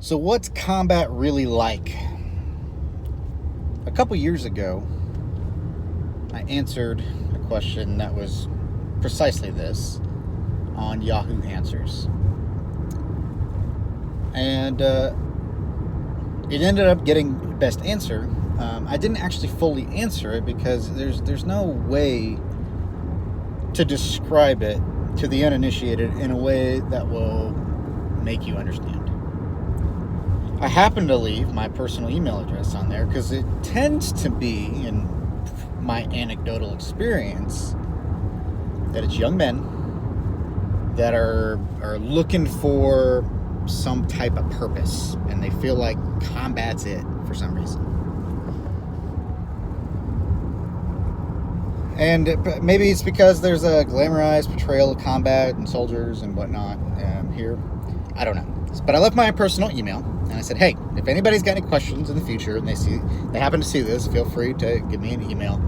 So what's combat really like? A couple years ago, I answered a question that was precisely this on Yahoo Answers. And it ended up getting best answer. I didn't actually fully answer it because there's no way to describe it to the uninitiated in a way that will make you understand. I happen to leave my personal email address on there because it tends to be, in my anecdotal experience, that it's young men that are looking for some type of purpose, and they feel like combat's it for some reason. And maybe it's because there's a glamorized portrayal of combat and soldiers and whatnot here. I don't know. But I left my personal email, and I said, hey, if anybody's got any questions in the future and they happen to see this, feel free to give me an email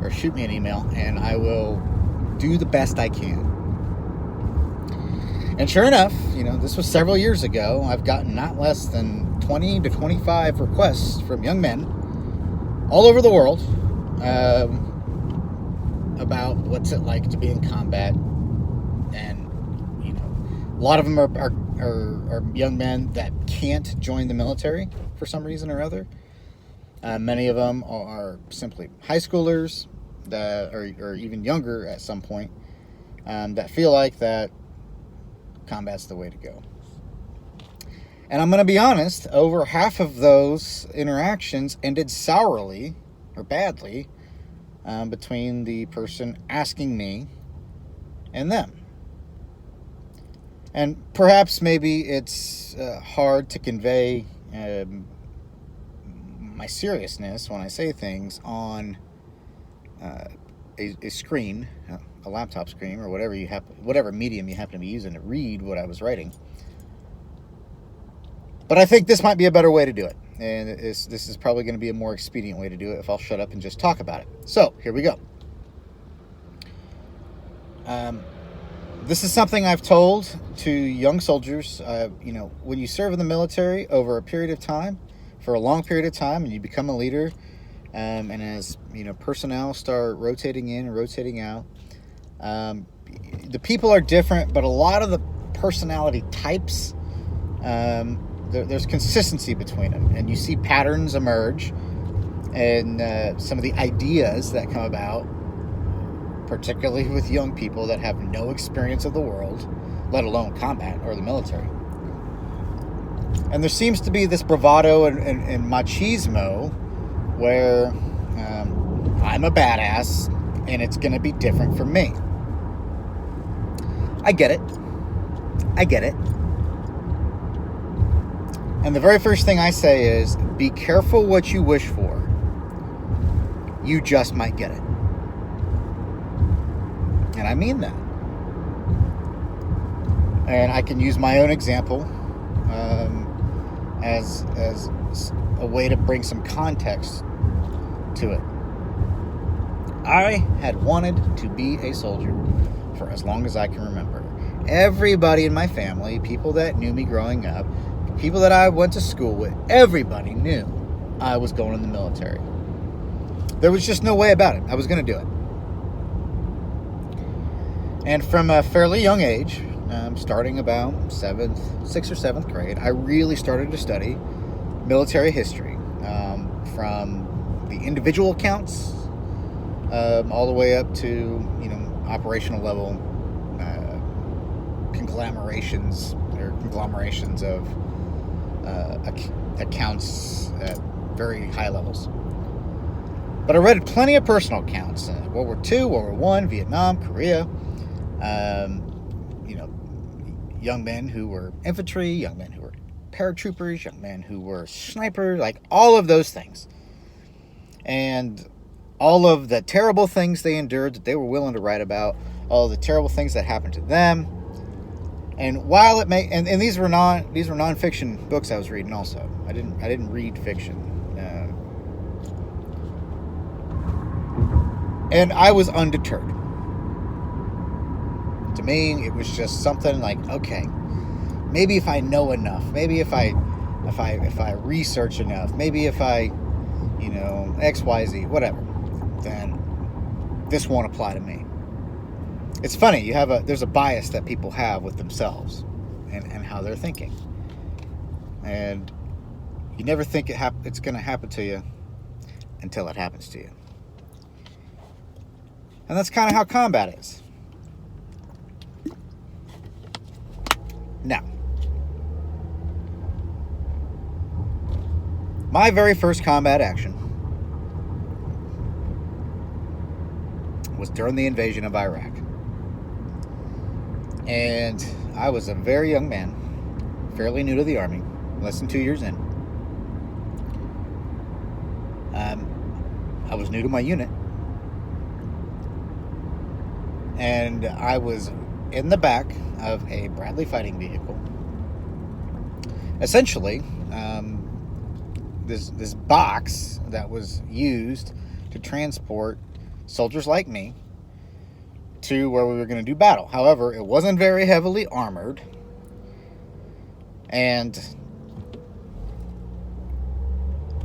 or shoot me an email, and I will do the best I can. And sure enough, this was several years ago. I've gotten not less than 20 to 25 requests from young men all over the world about what's it like to be in combat. And, a lot of them are young men that can't join the military for some reason or other. Many of them are simply high schoolers that or even younger at some point that feel like that combat's the way to go. And I'm going to be honest, over half of those interactions ended sourly or badly between the person asking me and them. And perhaps maybe it's hard to convey my seriousness when I say things on a screen, a laptop screen, or whatever medium you happen to be using to read what I was writing. But I think this might be a better way to do it. And this is probably going to be a more expedient way to do it if I'll shut up and just talk about it. So, here we go. This is something I've told to young soldiers. When you serve in the military over a period of time, for a long period of time, and you become a leader, and as personnel start rotating in and rotating out, the people are different, but a lot of the personality types, there's consistency between them, and you see patterns emerge, and some of the ideas that come about, particularly with young people that have no experience of the world, let alone combat or the military. And there seems to be this bravado and machismo where I'm a badass and it's going to be different for me. I get it. And the very first thing I say is, be careful what you wish for. You just might get it. And I mean that. And I can use my own example as a way to bring some context to it. I had wanted to be a soldier for as long as I can remember. Everybody in my family, people that knew me growing up, people that I went to school with, everybody knew I was going in the military. There was just no way about it. I was going to do it. And from a fairly young age, starting about 6th or 7th grade, I really started to study military history, from the individual accounts all the way up to operational level conglomerations of accounts at very high levels. But I read plenty of personal accounts: World War II, World War I, Vietnam, Korea. Young men who were infantry, young men who were paratroopers, young men who were snipers, like all of those things. And all of the terrible things they endured that they were willing to write about, all the terrible things that happened to them. And while it may, and these were nonfiction books I was reading also. I didn't read fiction. And I was undeterred. To me, it was just something like, okay, maybe if I know enough, maybe if I if I research enough, maybe if I, X, Y, Z, whatever, then this won't apply to me. It's funny, there's a bias that people have with themselves and how they're thinking. And you never think it's going to happen to you until it happens to you. And that's kind of how combat is. Now, my very first combat action was during the invasion of Iraq. And I was a very young man, fairly new to the Army, less than 2 years in. I was new to my unit. And I was in the back of a Bradley fighting vehicle. Essentially, this box that was used to transport soldiers like me to where we were going to do battle. However, it wasn't very heavily armored. And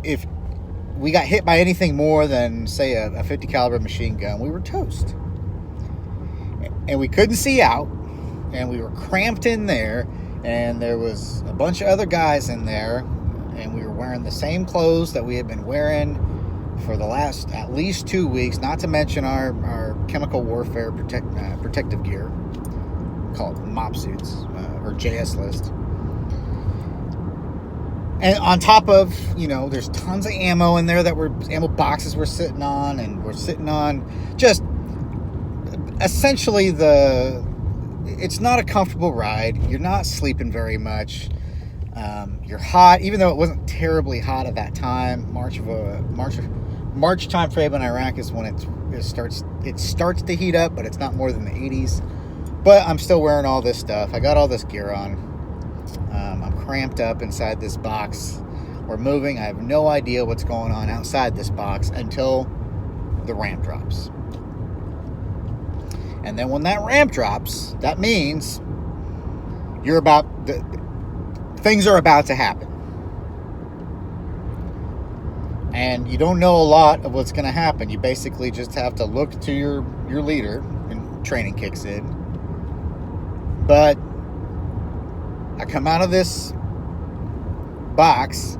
if we got hit by anything more than, say, a 50 caliber machine gun, we were toast. And we couldn't see out, and we were cramped in there, and there was a bunch of other guys in there, and we were wearing the same clothes that we had been wearing for the last at least 2 weeks, not to mention our chemical warfare protective gear. We call it MOP suits, or JS list. And on top of, there's tons of ammo in there ammo boxes we're sitting on, and we're sitting on just essentially it's not a comfortable ride. You're not sleeping very much. You're hot, even though it wasn't terribly hot at that time. March time frame in Iraq is when it starts to heat up, but it's not more than the 80s. But I'm still wearing all this stuff. I got all this gear on. I'm cramped up inside this box. We're moving. I have no idea what's going on outside this box until the ramp drops. And then when that ramp drops, that means things are about to happen. And you don't know a lot of what's going to happen. You basically just have to look to your leader, and training kicks in. But I come out of this box.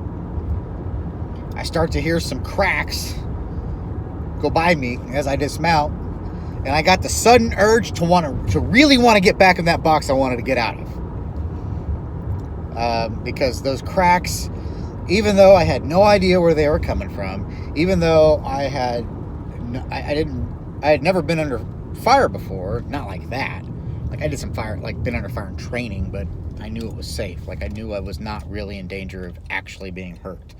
I start to hear some cracks go by me as I dismount. And I got the sudden urge to really want to get back in that box I wanted to get out of. Because those cracks, even though I had no idea where they were coming from, even though I had never been under fire before, not like that. Like I did some fire, like been under fire in training, but I knew it was safe. Like I knew I was not really in danger of actually being hurt.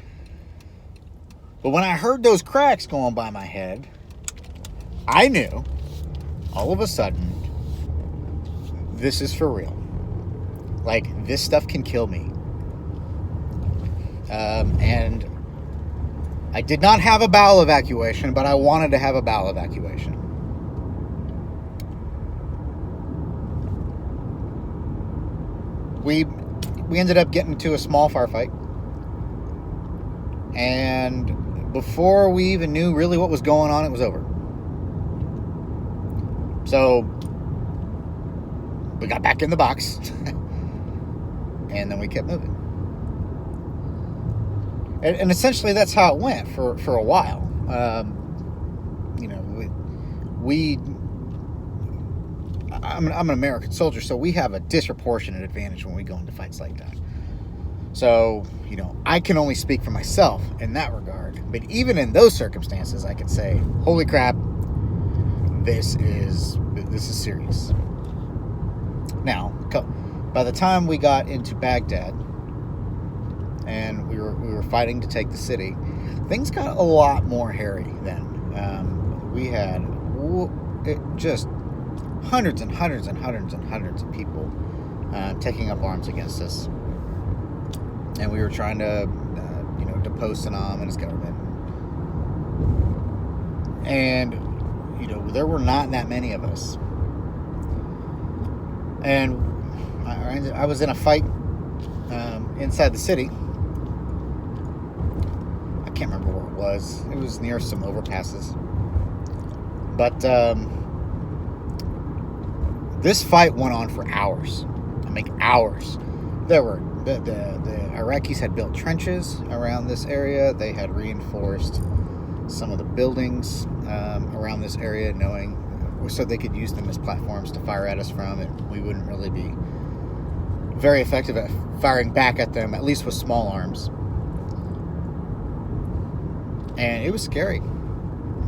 But when I heard those cracks going by my head, I knew all of a sudden this is for real. Like this stuff can kill me. And I did not have a bowel evacuation, but I wanted to have a bowel evacuation. We ended up getting into a small firefight. And before we even knew really what was going on, it was over. So we got back in the box. And then we kept moving. And essentially that's how it went for a while. I'm an American soldier, so we have a disproportionate advantage when we go into fights like that. So, I can only speak for myself in that regard. But even in those circumstances, I could say, holy crap, this is serious. Now, by the time we got into Baghdad and we were fighting to take the city, things got a lot more hairy then. We had just hundreds and hundreds and hundreds and hundreds of people taking up arms against us. And we were trying to, depose Saddam and his government. And, there were not that many of us. And I was in a fight inside the city can't remember where it was. It was near some overpasses. But this fight went on for hours. I mean, hours. There were the Iraqis had built trenches around this area. They had reinforced some of the buildings around this area, knowing so they could use them as platforms to fire at us from, and we wouldn't really be very effective at firing back at them, at least with small arms. And it was scary.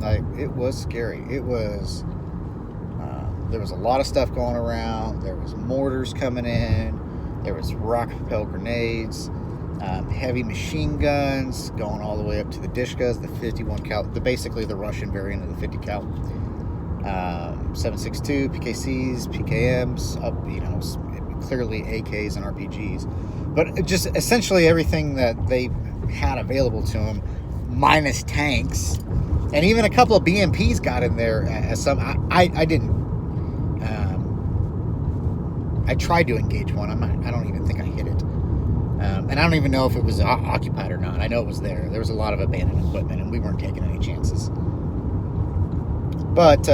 Like, it was scary. It was there was a lot of stuff going around. There was mortars coming in. There was rocket propelled grenades, heavy machine guns going all the way up to the Dishkas, the 51 cal, basically the Russian variant of the 50 cal, 7.62 PKCs, PKMs, up, clearly AKs and RPGs, but just essentially everything that they had available to them, minus tanks, and even a couple of BMPs got in there. As some, I didn't. I tried to engage one. I don't even think I hit it. And I don't even know if it was occupied or not. I know it was there. There was a lot of abandoned equipment, and we weren't taking any chances. But,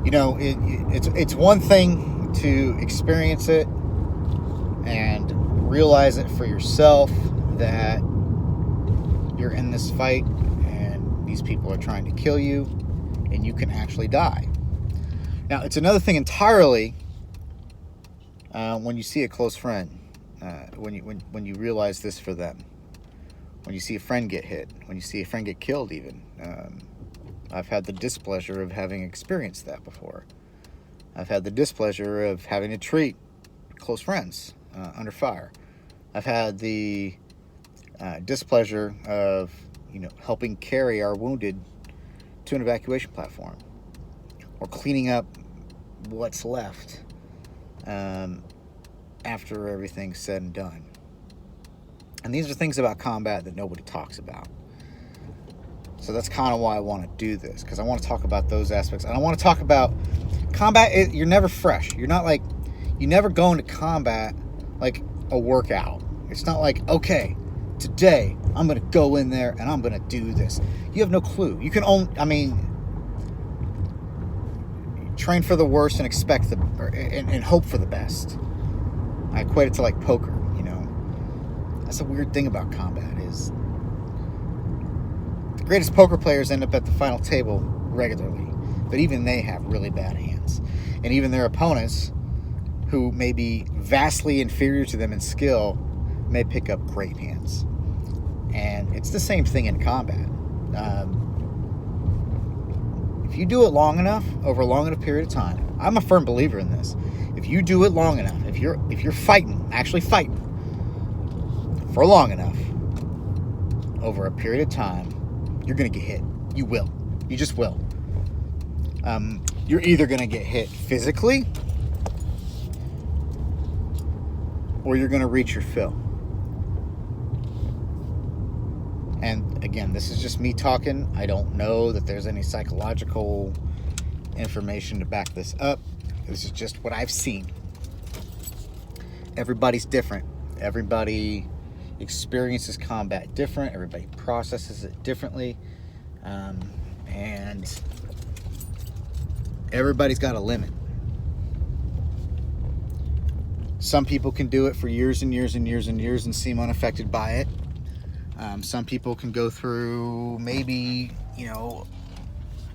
it's one thing to experience it and realize it for yourself that you're in this fight and these people are trying to kill you and you can actually die. Now, it's another thing entirely when you see a close friend, when you realize this for them, when you see a friend get hit, when you see a friend get killed even. I've had the displeasure of having experienced that before. I've had the displeasure of having to treat close friends under fire. I've had the displeasure of, helping carry our wounded to an evacuation platform, or cleaning up what's left after everything's said and done. And these are things about combat that nobody talks about. So that's kind of why I want to do this, because I want to talk about those aspects. And I want to talk about combat. You're never fresh. You're not like, you never go into combat like a workout. It's not like, okay, today I'm going to go in there and I'm going to do this. You have no clue. You can train for the worst and expect and hope for the best. I equate it to like poker, That's the weird thing about combat is the greatest poker players end up at the final table regularly, but even they have really bad hands. And even their opponents, who may be vastly inferior to them in skill, may pick up great hands. And it's the same thing in combat. If you do it long enough, over a long enough period of time, I'm a firm believer in this. If you do it long enough, if you're actually fighting for long enough, over a period of time, you're going to get hit. You will. You just will. You're either going to get hit physically, or you're going to reach your fill. And again, this is just me talking. I don't know that there's any psychological information to back this up. This is just what I've seen. Everybody's different. Everybody experiences combat different. Everybody processes it differently. And everybody's got a limit. Some people can do it for years and years and years and years and seem unaffected by it. Some people can go through maybe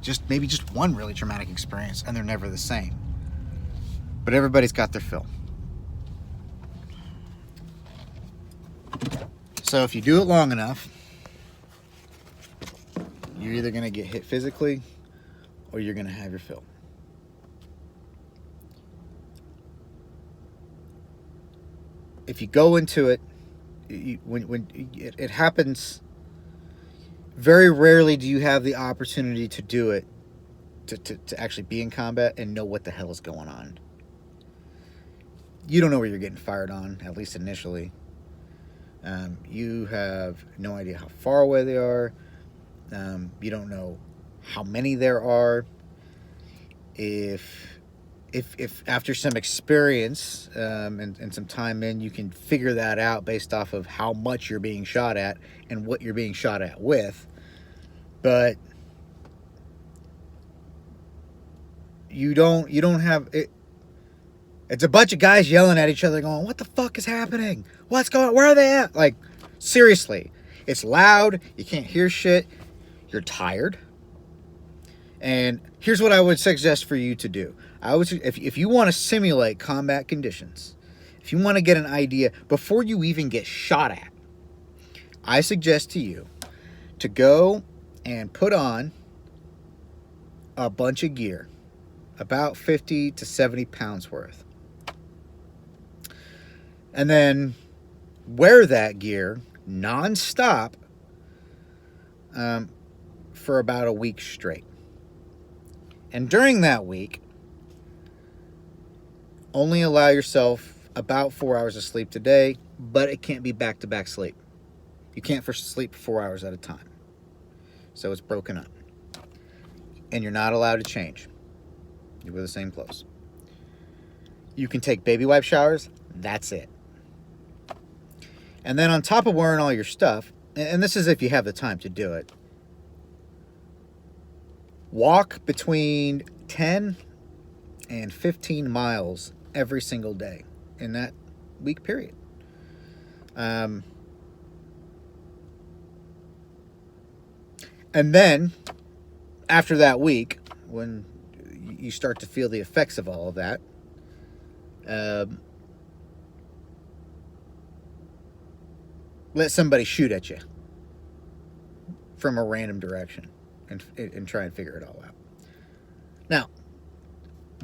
just one really traumatic experience and they're never the same. But everybody's got their fill. So if you do it long enough, you're either going to get hit physically or you're going to have your fill. If you go into it, when it happens, very rarely do you have the opportunity to do it, to actually be in combat and know what the hell is going on. You don't know where you're getting fired on, at least initially. You have no idea how far away they are. You don't know how many there are. If if after some experience and some time in, you can figure that out based off of how much you're being shot at and what you're being shot at with. But you don't have it. It's a bunch of guys yelling at each other going, what the fuck is happening? What's going on? Where are they at? Like, seriously. It's loud. You can't hear shit. You're tired. And here's what I would suggest for you to do. If you want to simulate combat conditions, if you want to get an idea before you even get shot at, I suggest to you to go and put on a bunch of gear, about 50 to 70 pounds worth. And then wear that gear nonstop for about a week straight. And during that week, only allow yourself about 4 hours of sleep a day, but it can't be back-to-back sleep. You can't sleep for 4 hours at a time. So it's broken up. And you're not allowed to change. You wear the same clothes. You can take baby wipe showers. That's it. And then on top of wearing all your stuff, and this is if you have the time to do it, walk between 10 and 15 miles every single day in that week period. And then after that week, when you start to feel the effects of all of that, let somebody shoot at you from a random direction and try and figure it all out. Now,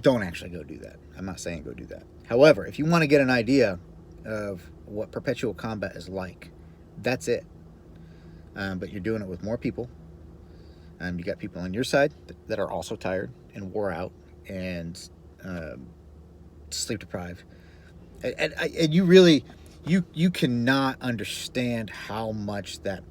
don't actually go do that. I'm not saying go do that. However, if you want to get an idea of what perpetual combat is like, that's it. But you're doing it with more people. You got people on your side that are also tired and wore out and sleep deprived. And you really, you cannot understand how much that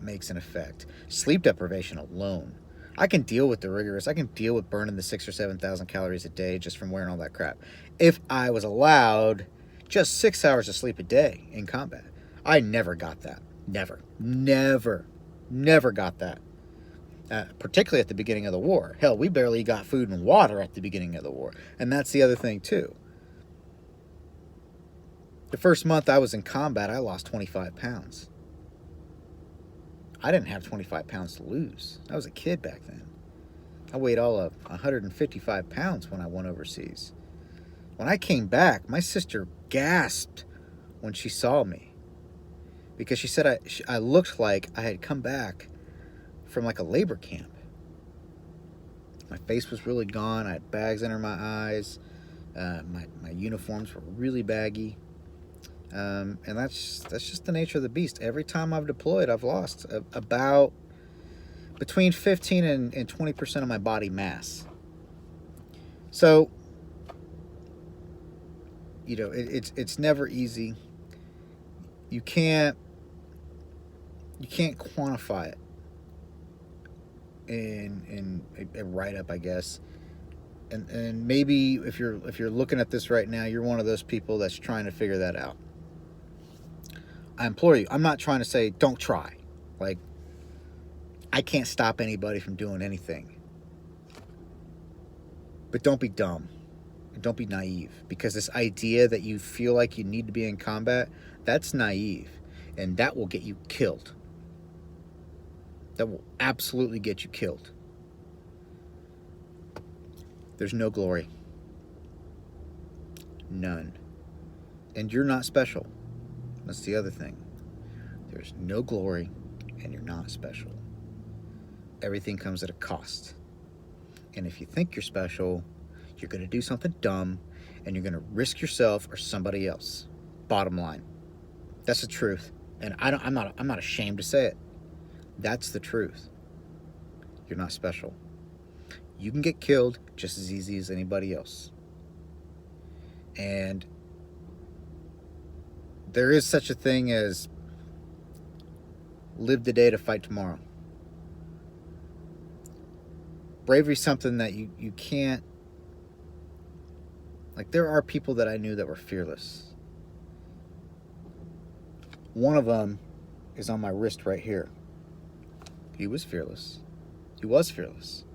makes an effect. Sleep deprivation alone. I can deal with the rigorous. I can deal with burning the 6,000 or 7,000 calories a day just from wearing all that crap. If I was allowed just 6 hours of sleep a day in combat, I never got that. Never got that. Particularly at the beginning of the war. Hell, we barely got food and water at the beginning of the war. And that's the other thing, too. The first month I was in combat, I lost 25 pounds. I didn't have 25 pounds to lose. I was a kid back then. I weighed all of 155 pounds when I went overseas. When I came back, my sister gasped when she saw me. Because she said I looked like I had come back from like a labor camp. My face was really gone. I had bags under my eyes. My uniforms were really baggy. And that's just the nature of the beast. Every time I've deployed, I've lost about between 15 and 20% of my body mass. So, you know, it's never easy. You can't quantify it in a write-up, I guess. And maybe if you're looking at this right now, you're one of those people that's trying to figure that out. I implore you, I'm not trying to say don't try. Like, I can't stop anybody from doing anything. But don't be dumb. And don't be naive. Because this idea that you feel like you need to be in combat, that's naive. And that will get you killed. That will absolutely get you killed. There's no glory. None. And you're not special. That's the other thing. There's no glory, and you're not special. Everything comes at a cost. And if you think you're special, you're going to do something dumb, and you're going to risk yourself or somebody else. Bottom line. That's the truth. And I'm not ashamed to say it. That's the truth. You're not special. You can get killed just as easy as anybody else. And there is such a thing as live the day to fight tomorrow. Bravery is something that you can't Like, there are people that I knew that were fearless. One of them is on my wrist right here. He was fearless. He was fearless.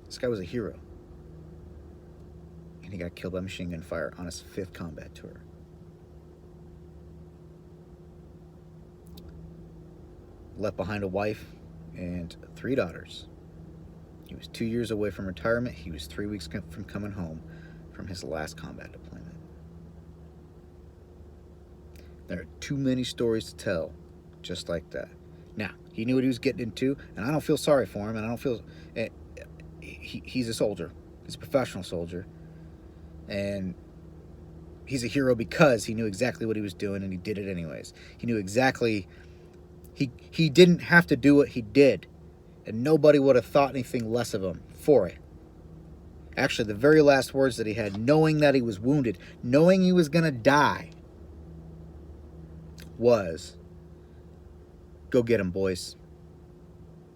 This guy was a hero. And he got killed by machine gun fire on his 5th combat tour. Left behind a wife and 3 daughters. He was 2 years away from retirement. He was 3 weeks from coming home from his last combat deployment. There are too many stories to tell just like that. Now, he knew what he was getting into, and I don't feel sorry for him, and I don't feel... He's a soldier. He's a professional soldier. And he's a hero because he knew exactly what he was doing, and he did it anyways. He knew exactly... He didn't have to do what he did, and nobody would have thought anything less of him for it. Actually, the very last words that he had, knowing that he was wounded, knowing he was going to die, was, "Go get him, boys."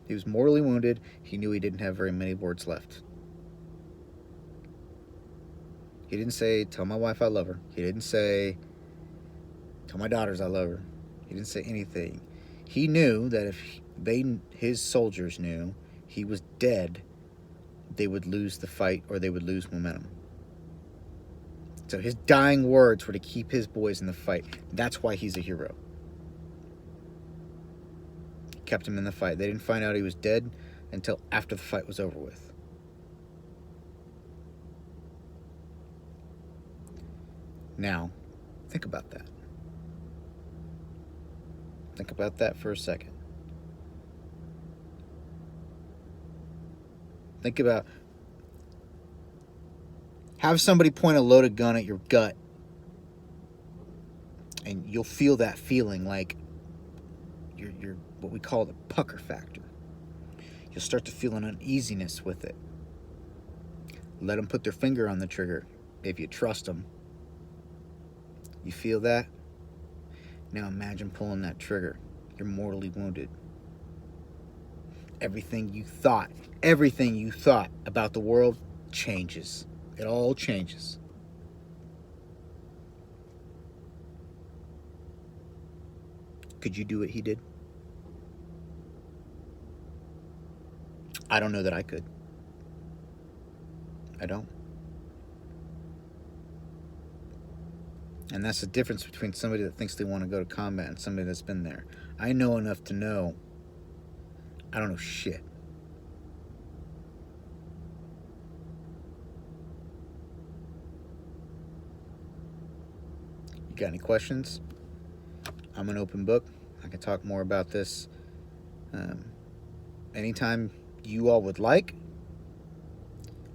He was mortally wounded. He knew he didn't have very many words left. He didn't say, "Tell my wife I love her." He didn't say, "Tell my daughters I love her." He didn't say anything. He knew that if his soldiers knew he was dead, they would lose the fight or they would lose momentum. So his dying words were to keep his boys in the fight. That's why he's a hero. He kept him in the fight. They didn't find out he was dead until after the fight was over with. Now, think about that. Think about that for a second. Think about, have somebody point a loaded gun at your gut, and you'll feel that feeling like you're what we call the pucker factor. You'll start to feel an uneasiness with it. Let them put their finger on the trigger if you trust them. You feel that? Now imagine pulling that trigger. You're mortally wounded. Everything you thought about the world changes. It all changes. Could you do what he did? I don't know that I could. I don't. And that's the difference between somebody that thinks they want to go to combat and somebody that's been there. I know enough to know I don't know shit. You got any questions? I'm an open book. I can talk more about this anytime you all would like.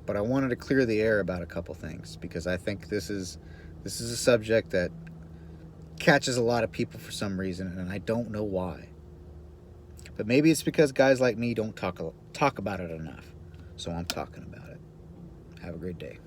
But I wanted to clear the air about a couple things because I think this is a subject that catches a lot of people for some reason, and I don't know why. But maybe it's because guys like me don't talk about it enough. So I'm talking about it. Have a great day.